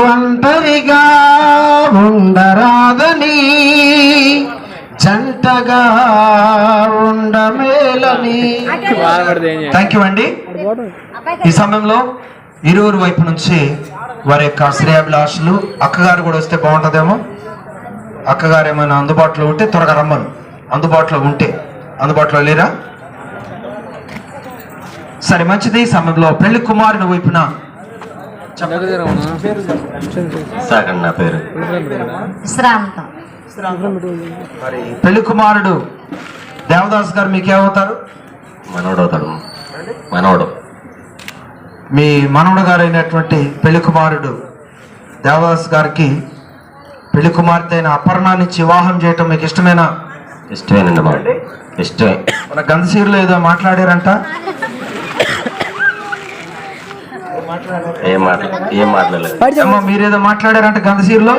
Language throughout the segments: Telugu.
ఒంటరిగా ఉండరాదని జంటగా ఉండమేలని. థ్యాంక్ యూ అండి. ఈ సమయంలో ఇరువురు వైపు నుంచి వారి యొక్క శ్రేయాభిలాషులు అక్కగారు కూడా వస్తే బాగుంటుందేమో. అక్కగారు ఏమైనా అందుబాటులో ఉంటే త్వరగా రమ్మను. అందుబాటులో లేరా? సరే, మంచిది. ఈ సమయంలో పెళ్లి కుమారుని వైపున నా పేరు మరి పెళ్లి కుమారుడు దేవదాస్ గారు మీకేమవుతారు? మనవడు. మీ మనవడు గారు అయినటువంటి పెళ్లి కుమారుడు దేవదాస్ గారికి పెళ్లి కుమార్తె అయిన అపర్ణాన్ని వివాహం చేయటం మీకు ఇష్టమేనా? ఇష్టమేనండి. ఇష్టమే. మన గంధసీరులో ఏదో మాట్లాడారంట. ఏం మాట్లాడలేదు. మీరేదో మాట్లాడారంట గంధసీరులో.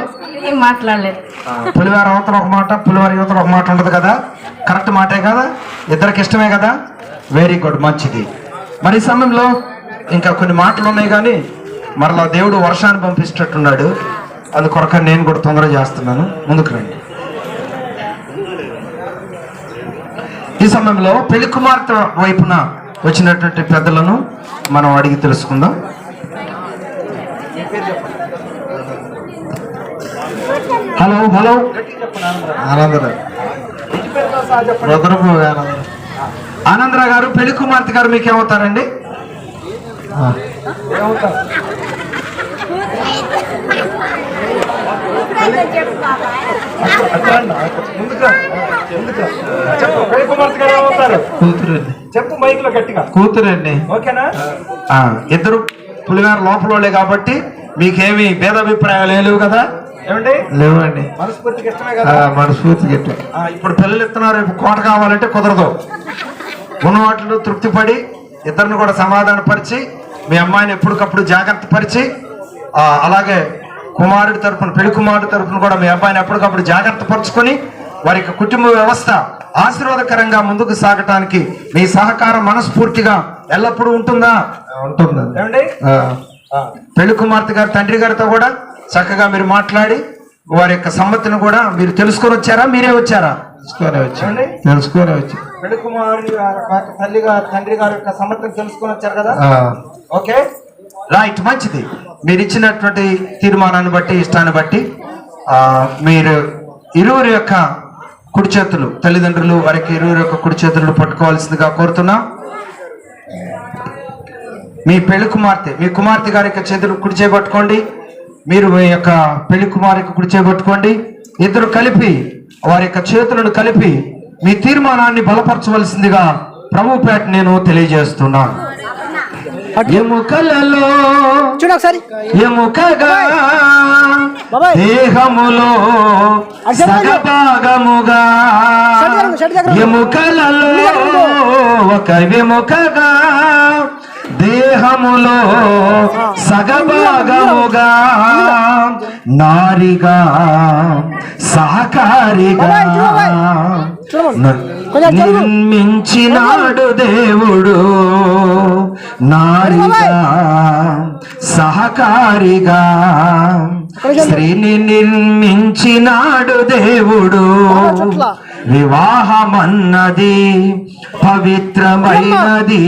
ఏం మాట్లాడలేదు. పులివారి అవతల ఒక మాట, పులివారి యువతల ఒక మాట ఉండదు కదా. కరెక్ట్ మాటే కదా, ఇద్దరికి ఇష్టమే కదా. వెరీ గుడ్, మంచిది. మరి ఈ సమయంలో ఇంకా కొన్ని మాటలు ఉన్నాయి, కానీ మరలా దేవుడు వర్షాన్ని పంపిస్తట్టున్నాడు. అందుకొరక నేను కూడా తొందర చేస్తున్నాను. ముందుకు రండి. ఈ సమయంలో పెళ్లి కుమార్తె వైపున వచ్చినటువంటి పెద్దలను మనం అడిగి తెలుసుకుందాం. హలో హలో ఆనందరావు గారు, పెళ్లి కుమార్తె గారు మీకేమవుతారండి? చెప్పు మైక్ లో గట్టిగా. కూతురండి. ఓకేనా? ఇద్దరు పులివారు లోపలే కాబట్టి మీకేమి భేదాభిప్రాయాలు లేవు కదా? ఏమండి? లేవండి. మనస్ఫూర్తిగా ఇష్టమే కదా? మనస్ఫూర్తిగా. ఇప్పుడు పిల్లలు ఇస్తున్నారు, రేపు కోట కావాలంటే కుదరదు. ఉన్న వాటిలో తృప్తిపడి ఇద్దరిని కూడా సమాధానపరిచి మీ అమ్మాయిని ఎప్పటికప్పుడు జాగ్రత్త పరిచి, అలాగే కుమారుడి తరఫున పెళ్లి కుమారుడి తరఫున కూడా మీ అబ్బాయిని ఎప్పటికప్పుడు జాగ్రత్త పరుచుకొని వారి కుటుంబ వ్యవస్థ ఆశీర్వాదకరంగా ముందుకు సాగటానికి మీ సహకారం మనస్ఫూర్తిగా ఎల్లప్పుడూ ఉంటుందా? ఉంటుందండి. ఏమండి? పెళ్లి కుమార్తె గారు తండ్రి గారితో కూడా చక్కగా మీరు మాట్లాడి వారి యొక్క సమ్మతిని కూడా మీరు తెలుసుకొని వచ్చారా? మీరే వచ్చారా? తెలుసుకొని వచ్చి పెళ్లి కుమారుడి తండ్రి గారి యొక్క సమ్మతిని తెలుసుకొని వచ్చారు కదా? ఓకే, రైట్, మంచిది. మీరు ఇచ్చినటువంటి తీర్మానాన్ని బట్టి, ఇష్టాన్ని బట్టి మీరు ఇరువురి యొక్క కుడి చేతులు, తల్లిదండ్రులు వారికి ఇరువురి యొక్క కుడి చేతులు పట్టుకోవాల్సిందిగా కోరుతున్నాం. మీ పెళ్లి కుమార్తె, మీ కుమార్తె గారి యొక్క చేతులు కుడి చేపట్టుకోండి. మీరు మీ యొక్క పెళ్లి కుమార్తెకు కుడి చేపట్టుకోండి. ఇద్దరు కలిపి వారి యొక్క చేతులను కలిపి మీ తీర్మానాన్ని బలపరచవలసిందిగా ప్రభుపేట నేను తెలియజేస్తున్నాను. ఎముకలలో ఎముకగా దేహములో సగభాగముగా, ఎముకలలో ఒక ఎముకగా దేహములో సగభాగముగా, నారిగా సహకారిగా నిర్మించినాడు దేవుడు. నారిగా సహకారిగా స్త్రీని నిర్మించినాడు దేవుడు. వివాహమన్నది పవిత్రమైనది,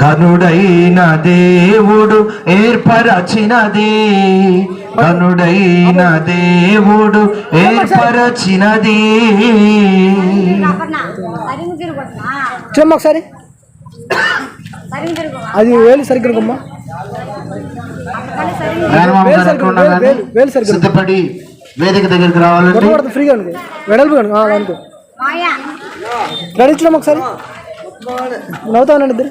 గనుడైన దేవుడు ఏర్పరచినది. గనుడైన దేవుడు ఏర్పరచినది. ఒకసారి అది వేలు సరిగ్గా సిద్ధపడి వేదిక దగ్గరికి రావాలంటే ఫ్రీగా వెడల్పు అనుకో. నడిచినాం ఒకసారి నవ్వుతానండి ఇద్దరు.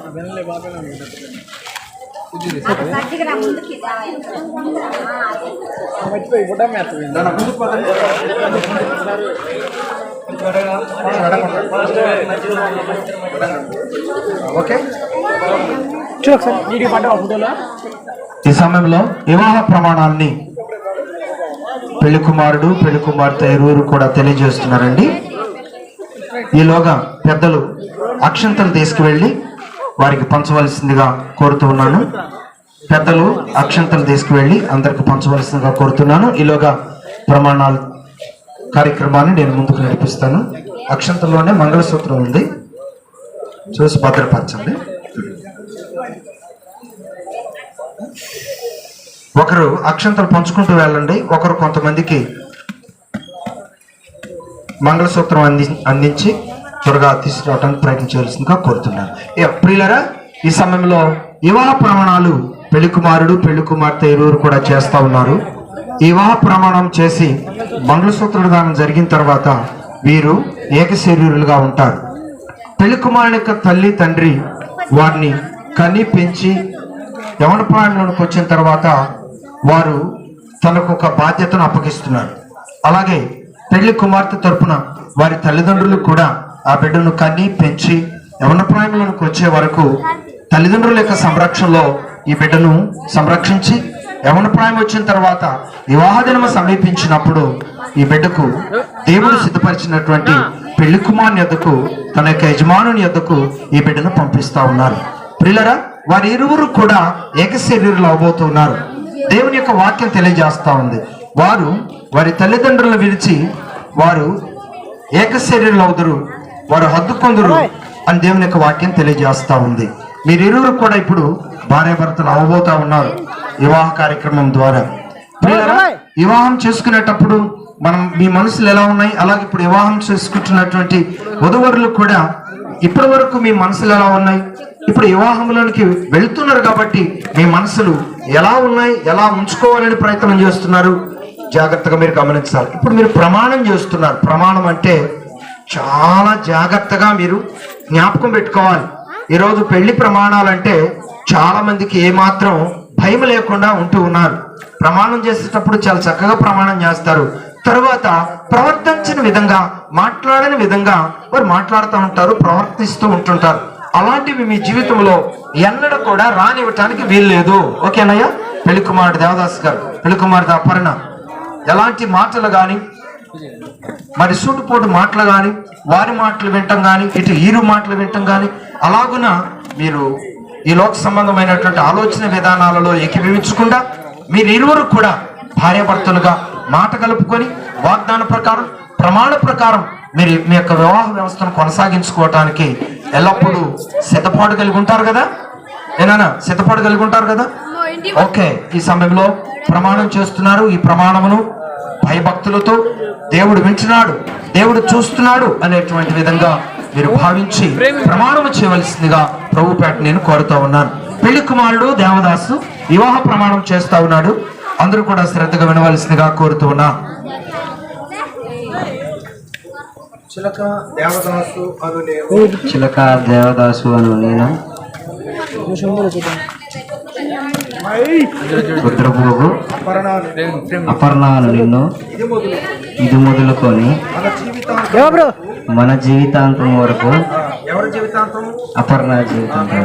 ఓకే, చూడు ఒకసారి. ఈ సమయంలో వివాహ ప్రమాణాలని పెళ్లి కుమారుడు పెళ్లి కుమార్తె ఇరువురు కూడా తెలియజేస్తున్నారండి. ఈలోగా పెద్దలు అక్షంతలు తీసుకువెళ్ళి వారికి పంచవలసిందిగా కోరుతూ ఉన్నాను. పెద్దలు అక్షంతలు తీసుకువెళ్ళి అందరికి పంచవలసిందిగా కోరుతున్నాను. ఈలోగా ప్రమాణాలు కార్యక్రమాన్ని నేను ముందుకు నడిపిస్తాను. అక్షంతల్లోనే మంగళసూత్రం ఉంది, చూసి భద్రపరచండి. ఒకరు అక్షంతలు పంచుకుంటూ వెళ్ళండి. ఒకరు కొంతమందికి మంగళసూత్రం అందించి త్వరగా తీసుకురావడానికి ప్రయత్నించవలసిందిగా కోరుతున్నాను. ప్రియులరా, ఈ సమయంలో వివాహ ప్రమాణాలు పెళ్లి కుమారుడు పెళ్లి కుమార్తె ఇరువురు కూడా చేస్తా ఉన్నారు. ఈ వివాహ ప్రమాణం చేసి మంగళసూత్ర దానం జరిగిన తర్వాత వీరు ఏకశరీరులుగా ఉంటారు. పెళ్లి కుమారుని యొక్క తల్లి తండ్రి వారిని కని పెంచి యవన ప్రాయంలోకి వచ్చిన తర్వాత వారు తనకు ఒక బాధ్యతను అప్పగిస్తున్నారు. అలాగే పెళ్లి కుమార్తె తరపున వారి తల్లిదండ్రులు కూడా ఆ బిడ్డను కని పెంచి యవన ప్రాయంలోకి వచ్చే వరకు తల్లిదండ్రుల యొక్క సంరక్షణలో ఈ బిడ్డను సంరక్షించి యవన ప్రాయం వచ్చిన తర్వాత వివాహ దినము సమీపించినప్పుడు ఈ బిడ్డకు దేవుడు సిద్ధపరిచినటువంటి పెళ్లి కుమారుని యొద్దకు తన యొక్క యజమానుని యొద్దకు ఈ బిడ్డను పంపిస్తా ఉన్నారు. ప్రియులరా, వారి ఇరువురు కూడా ఏకశరీరులు అవబోతున్నారు. దేవుని యొక్క వాక్యం తెలియజేస్తా ఉంది, వారు వారి తల్లిదండ్రులను విడిచి వారు ఏకశరీరులు అవుదురు, వారు హద్దుకొందురు అని దేవుని యొక్క వాక్యం తెలియజేస్తా ఉంది. మీరిరువురు కూడా ఇప్పుడు భార్యాభర్తలు అవబోతా ఉన్నారు వివాహ కార్యక్రమం ద్వారా. వివాహం చేసుకునేటప్పుడు మీ మనసులు ఎలా ఉన్నాయి, అలాగే ఇప్పుడు వివాహం చేసుకుంటున్నటువంటి వధువరులు కూడా ఇప్పటి వరకు మీ మనసులు ఎలా ఉన్నాయి, ఇప్పుడు వివాహంలోనికి వెళ్తున్నారు కాబట్టి మీ మనసులు ఎలా ఉన్నాయి, ఎలా ఉంచుకోవాలని ప్రయత్నం చేస్తున్నారు, జాగ్రత్తగా మీరు గమనించాలి. ఇప్పుడు మీరు ప్రమాణం చేస్తున్నారు. ప్రమాణం అంటే చాలా జాగ్రత్తగా మీరు జ్ఞాపకం పెట్టుకోవాలి. ఈరోజు పెళ్లి ప్రమాణాలంటే చాలా మందికి ఏమాత్రం భయం లేకుండా ఉంటూ ఉన్నారు. ప్రమాణం చేసేటప్పుడు చాలా చక్కగా ప్రమాణం చేస్తారు. తర్వాత ప్రవర్తించిన విధంగా, మాట్లాడని విధంగా వారు మాట్లాడుతూ ఉంటారు, ప్రవర్తిస్తూ ఉంటుంటారు. అలాంటివి మీ జీవితంలో ఎన్నడూ కూడా రానివ్వటానికి వీల్లేదు. ఓకేనయ్యా? పెళ్లి కుమారుడు దేవదాస్ గారు, పెళ్లి కుమారుడు అపర్ణ ఎలాంటి మాటలు కానీ, మరి సూటుపోటు మాటలు కానీ, వారి మాటలు వింటాం కానీ, ఇటు ఈరు మాటలు వింటాం కానీ, అలాగున మీరు ఈ లోక సంబంధమైనటువంటి ఆలోచన విధానాలలో ఏకీభవించకుండా మీరు ఇరువురు కూడా భార్యాభర్తలుగా మాట కలుపుకొని వాగ్దాన ప్రకారం ప్రమాణ ప్రకారం మీరు మీ యొక్క వివాహ వ్యవస్థను కొనసాగించుకోవటానికి ఎల్లప్పుడూ సిద్ధపాటు కలిగి ఉంటారు కదా? ఏనా సిద్ధపాటు కలిగి ఉంటారు కదా? ఓకే, ఈ సమయంలో ప్రమాణం చేస్తున్నారు. ఈ ప్రమాణమును భయభక్తులతో దేవుడు వింటున్నాడు, దేవుడు చూస్తున్నాడు అనేటువంటి విధంగా మీరు భావించి ప్రమాణం చేయవలసిందిగా ప్రభుపేట నేను కోరుతా ఉన్నాను. పెళ్లి కుమారుడు దేవదాసు వివాహ ప్రమాణం చేస్తా ఉన్నాడు. అందరూ కూడా శ్రద్ధగా వినవలసిందిగా కోరుతూ ఉన్నా. చిలక దేవదాసు అను నేను రుద్రభోగు అపర్ణాను నిన్ను ఇది మొదలుకొని మన జీవితాంతం వరకు అపర్ణ జీవితాంతం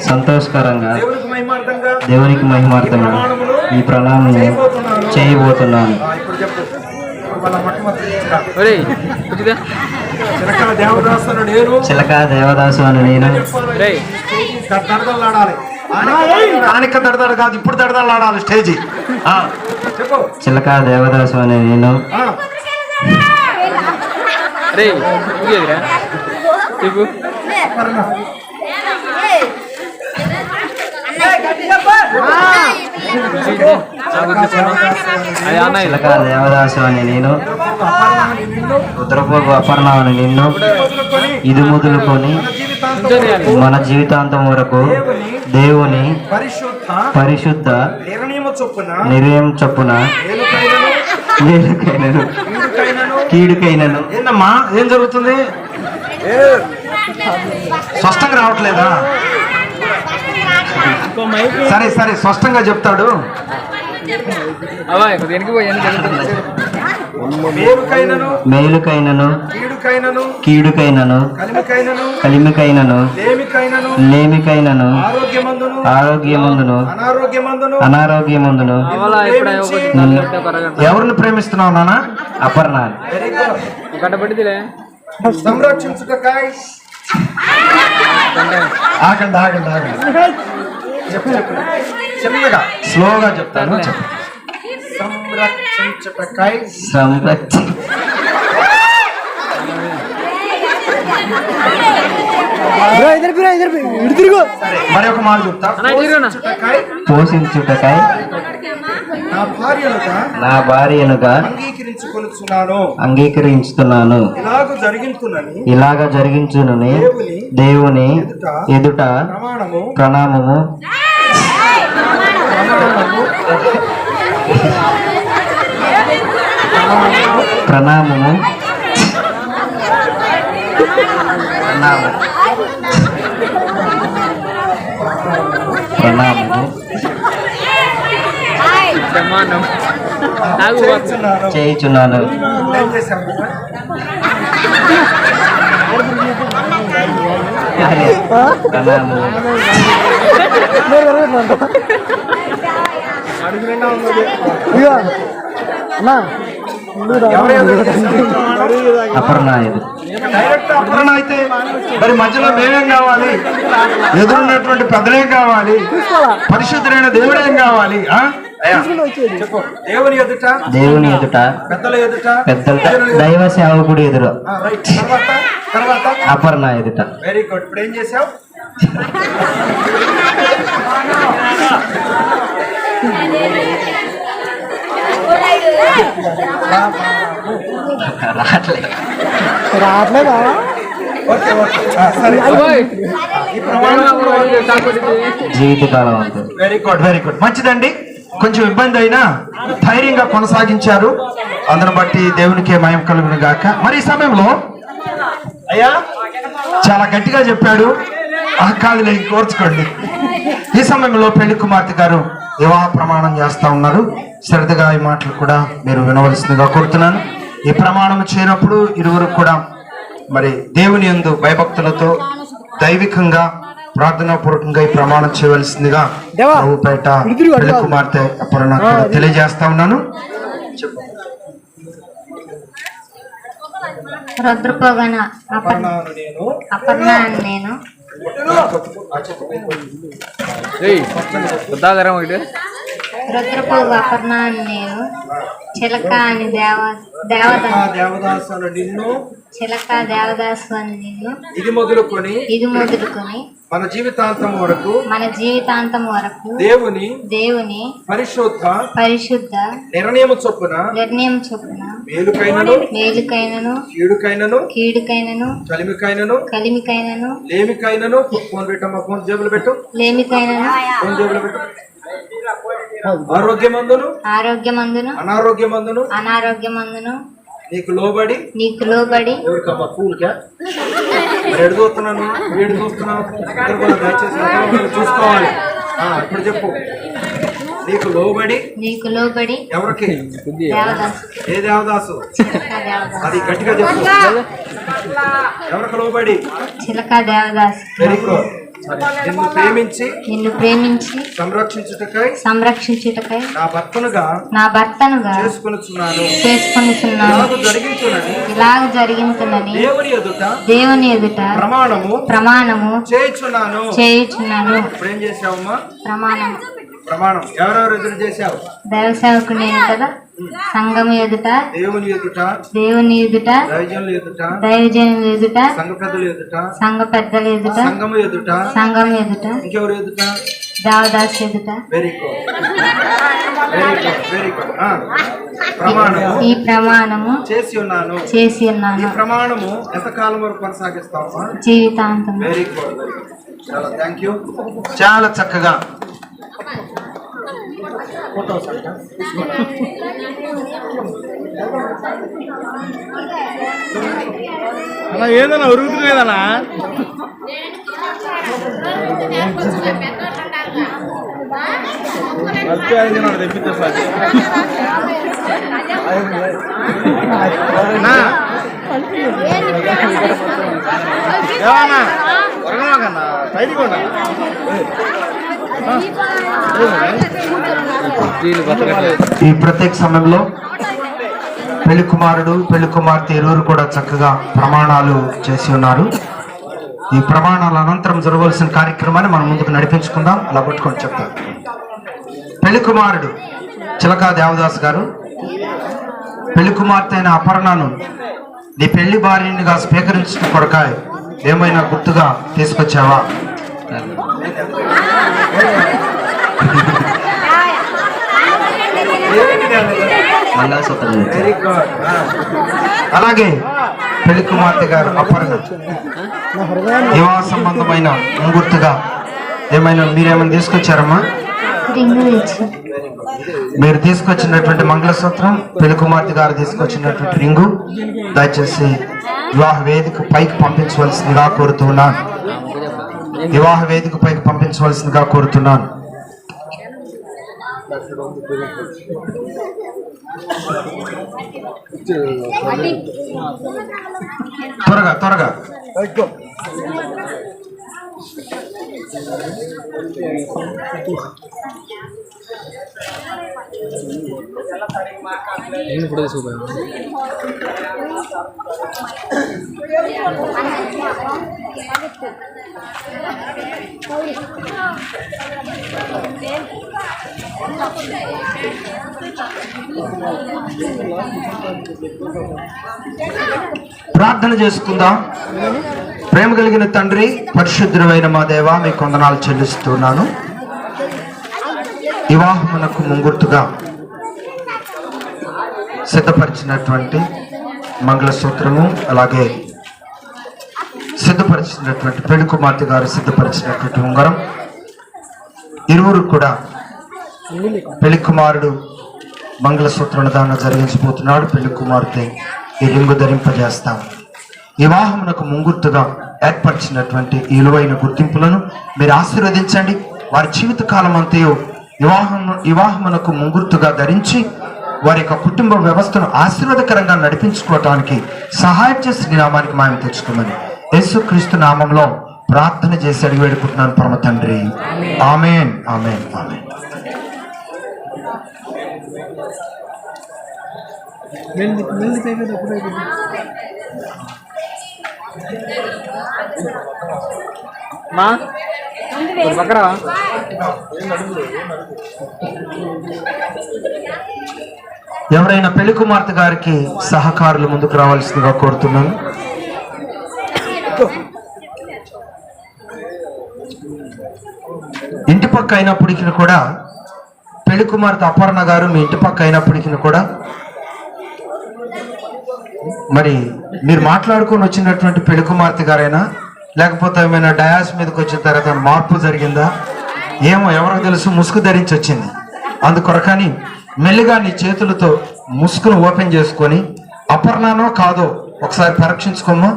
సంతోషకరంగా దేవునికి మహిమార్థంగా ఈ ప్రణామం చేయబోతున్నాను. చిలక దేవదాసు అని నేను కానిక దడదడ కాదు, ఇప్పుడు దడదలాడాలి స్టేజీ. చిలక దేవదాసు అని నేను చిలక దేవదాసు అని నేను రుద్రపోగు అపర్ణ అని నిన్ను ఇది మొదలుకొని మన జీవితాంతం వరకు దేవుని పరిశుద్ధ నిర్ణయం చొప్పున కీడుకైనను. ఏంటమ్మా, ఏం జరుగుతుంది? స్పష్టంగా రావట్లేదా? సరే సరే, స్పష్టంగా చెప్తాడు. మేలుకైనను మేలుకైనను కీడుకైనను కీడుకైనను కలిమికైనను కలిమికైనను లేమికైనను లేమికైనను ఆరోగ్యమందును ఆరోగ్యమందును అనారోగ్యమందును అనారోగ్యమందును ప్రేమించి ఎవరిని ప్రేమిస్తున్నావు నాన్న? Aparna very good. సంరక్షించుటకై ఆగండి ఆగండి ఆగండి, చిన్నగా స్లోగా చెప్తాను. చెప్పు. సంరక్షించుటకై సంరక్ష ఇటు తిరుగు. మరి ఒక మాట చెప్తా. పోషించుటకై పోషించుటకై నా భార్యలుగా నా భార్యనుగా అంగీకరించుకొనుచున్నాను. అంగీకరించుతున్నాను. ఇలాగ జరిగించునని దేవుని ఎదుట ప్రమాణము ప్రణామము ప్రణామము ప్రణామము చేయుచున్నాను. ఏం చేశాము కదా? ప్రణామము ఇదిగో అన్నా ఎవరెవరు చేశారు? అపర్ణ ఇది డైరెక్ట్ అపరణ అయితే మరి మధ్యలో మేమేం కావాలి? ఎదురున్నటువంటి పెద్దలేం కావాలి? పరిశుద్ధుడైన దేవుడేం కావాలి? అయ్యా చెప్పు. దేవుని ఎదుట దేవుని ఎదుట పెద్దల ఎదుట పెద్ద దైవ సేవకుడు ఎదురు రైట్. తర్వాత తర్వాత అపర్ణ ఎదుట. Very good. ఇప్పుడు ఏం చేసావు? రావట్లేదా? Okay okay. సరే. ఈ ప్రమాణం జీవితకాలం అంతే. వెరీ గుడ్ వెరీ గుడ్, మంచిదండి. కొంచెం ఇబ్బంది అయినా ధైర్యంగా కొనసాగించారు. అందును బట్టి దేవునికే మహిమ కలుగును గాక. మరి ఈ సమయంలో అయ్యా చాలా గట్టిగా చెప్పాడు. కాదులే, కోర్చుకోండి. ఈ సమయంలో పెళ్లి కుమార్తె గారు వివాహ ప్రమాణం చేస్తా ఉన్నారు. శ్రద్ధగా ఈ మాటలు కూడా మీరు వినవలసిందిగా కోరుతున్నాను. ఈ ప్రమాణం చేయనప్పుడు ఇరువురు కూడా మరి దేవుని యందు భయభక్తులతో దైవికంగా ప్రార్థనాపూర్వకంగా ఈ ప్రమాణం చేయవలసిందిగా ప్రభుపేట పెళ్లి కుమార్తె అపర్ణ కూడా తెలియజేస్తా ఉన్నాను. రుద్రపోగన నేను అపర్ణ అని నేను రుద్రపోగు అపర్ణ అని నేను చిలక అని దేవదాసులు నిన్ను చిలక దేవదాసు అని నిన్ను ఇది మొదలుకొని మన జీవితాంతం వరకు దేవుని పరిశుద్ధ నిర్ణయం చొప్పున మేలుకైనను కీడుకైనను కలిమికైనను లేమికైనను ఫోన్ పెట్టమ్మా. ఫోన్ జేబులు పెట్టు. ఫోన్ జేబులు పెట్టు. ఆరోగ్యమందును అనారోగ్యమందును నీకు లోబడి ఎవరికమ్మా? పూలకా? మరి ఎడు చూస్తున్నాను, వీడు చూస్తున్నావు. దయచేసి చూసుకోవాలి. ఇప్పుడు చెప్పు. నీకు లోబడి ఎవరికి? ఏ దేవదాసు? అది గట్టిగా చెప్పు. ఎవరికి లోబడి? చిలక దేవదాసు. Very good. నిన్ను ప్రేమించి సంరక్షించుటకై నా భర్తనుగా చేసుకొనుచున్నాను. ఇలాగ జరిగించునని దేవుని ఎదుట ప్రమాణము చేయుచున్నాను. ఇప్పుడు ఏం చేసావమ్మా? ప్రమాణం ఎవరెవరు ఎదురు చేశావు? దైవ సేవకుడు నేను కదా. సంఘము ఎదుట దేవుని ఎదుట దైవజనుల ఎదుట సంఘ పెద్దల ఎదుట సంఘం ఎదుట ఇంకెవరు ఎదుట? దేవదాసు ఎదుట. Very good very good. ఈ ప్రమాణము చేసి ఉన్నాను. ఈ ప్రమాణము ఎంత కాలం వరకు కొనసాగిస్తావా? జీవితాంతం. Very good very good. చాలా థ్యాంక్ యూ. చాలా చక్కగా అలా ఏదన్నా ఉరుగుతులేదన్నా తెప్పిస్తా సార్. అన్నా ఏమన్నా వరగమాకన్నా బయటికి ఉండా ఈ ప్రత్యేక సమయంలో పెళ్లి కుమారుడు పెళ్లి కుమార్తె ఇరువురు కూడా చక్కగా ప్రమాణాలు చేసి ఉన్నారు. ఈ ప్రమాణాల అనంతరం జరగవలసిన కార్యక్రమాన్ని మనం ముందుకు నడిపించుకుందాం. అలా పట్టుకొని చెప్తారు. పెళ్లి కుమారుడు చిలకా దేవదాస్ గారు, పెళ్లి కుమార్తె అయిన అపర్ణను నీ పెళ్లి భార్యనిగా స్వీకరించిన కొరకాయ ఏమైనా గుర్తుగా తీసుకొచ్చావా? మంగళసూత్రం వెరీ గుడ్. అలాగే పెళ్లి కుమార్తె గారు అపర్ణ వివాహ సంబంధమైన ముంగుర్తుగా మీరేమైనా తీసుకొచ్చారమ్మా? రింగు తెచ్చి మీరు తీసుకొచ్చినటువంటి మంగళసూత్రం, పెళ్లి కుమార్తె గారు తీసుకొచ్చినటువంటి రింగు దయచేసి వివాహ వేదిక పైకి పంపించవలసిందిగా కోరుతున్నాను. వివాహ వేదిక పైకి పంపించవలసిందిగా కోరుతున్నాను. త్వరగా త్వరగా. ప్రార్థన చేసుకుందాం. ప్రేమ కలిగిన తండ్రి, పరిశుద్ధుడైన మా దేవ, మీకు వందనాలు చెల్లిస్తున్నాను. వివాహమునకు ముంగుర్తుగా సిద్ధపరిచినటువంటి మంగళసూత్రము, అలాగే సిద్ధపరిచినటువంటి పెళ్లి కుమార్తె గారు సిద్ధపరిచినటువంటి ఉంగరం, ఇరువురు కూడా పెళ్లి కుమారుడు మంగళసూత్రం దాన్ని జరిగించబోతున్నాడు. పెళ్లి కుమార్తె ఈ రింగు ధరింపజేస్తాం. వివాహమునకు ముంగుర్తుగా ఏర్పరిచినటువంటి ఈ విలువైన గుర్తింపులను మీరు ఆశీర్వదించండి. వారి జీవిత కాలం అంతయు వివాహమునకు ముంగుర్తుగా ధరించి వారి యొక్క కుటుంబ వ్యవస్థను ఆశీర్వాదకరంగా నడిపించుకోవటానికి సహాయం చేసి నీ నామానికి మాయం తెచ్చుకోమని యేసుక్రీస్తు నామంలో ప్రార్థన చేసి అడిగి వేడుకుంటున్నాను పరమ తండ్రి. ఆమేన్, ఆమేన్, ఆమేన్. మా పక్కరా ఎవరైనా పెళ్లి కుమార్తె గారికి సహకారులు ముందుకు రావాల్సిందిగా కోరుతున్నాను. ఇంటి పక్క అయినప్పటికీ కూడా పెళ్లి కుమార్తె అపర్ణ గారు మీ ఇంటి పక్క అయినప్పటికీ కూడా మరి మీరు మాట్లాడుకొని వచ్చినటువంటి పెళ్లి కుమార్తె గారైనా, లేకపోతే ఏమైనా డయాస్ మీదకి వచ్చిన తర్వాత మార్పు జరిగిందా ఏమో ఎవరో తెలుసు, ముసుగు ధరించి వచ్చింది. అందుకొరకని మెల్లిగా నీ చేతులతో ముసుగును ఓపెన్ చేసుకొని అపర్ణనో కాదో ఒకసారి పరీక్షించుకోమ్మా.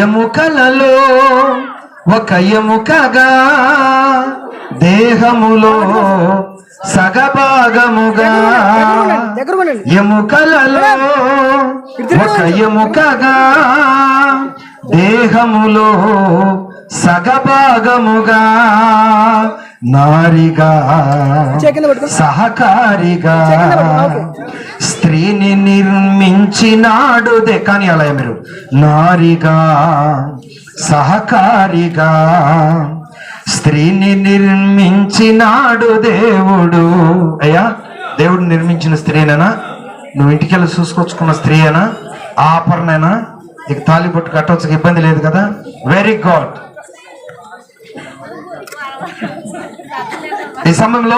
ఎముకలలో ఒక ఎముకగా, దేహములో సగభాగముగా, ఎముకలలో ఒక ఎముకగా, దేహములో సగభాగముగా, నారిగా సహకారిగా స్త్రీని నిర్మించినాడు. కానీ అలా మీరు నారిగా సహకారిగా స్త్రీని నిర్మించినాడు దేవుడు. అయ్యా, దేవుడు నిర్మించిన స్త్రీనేనా? నువ్వు ఇంటికెళ్ళి చూసుకొచ్చుకున్న స్త్రీయేనా? ఆ అపర్ణేనా? ఇక తాళిబొట్టు కట్టవచ్చు, ఇబ్బంది లేదు కదా? Very good. ఈ సమయంలో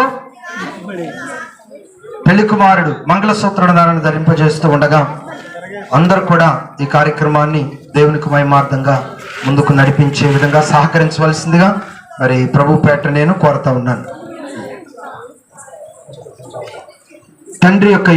పెళ్లి కుమారుడు మంగళసూత్ర దానాన్ని ధరింపజేస్తూ ఉండగా అందరూ కూడా ఈ కార్యక్రమాన్ని దేవునికి మహిమార్థంగా ముందుకు నడిపించే విధంగా సహకరించవలసిందిగా మరి ప్రభు పేట నేను కోరుతా ఉన్నాను. తండ్రి యొక్క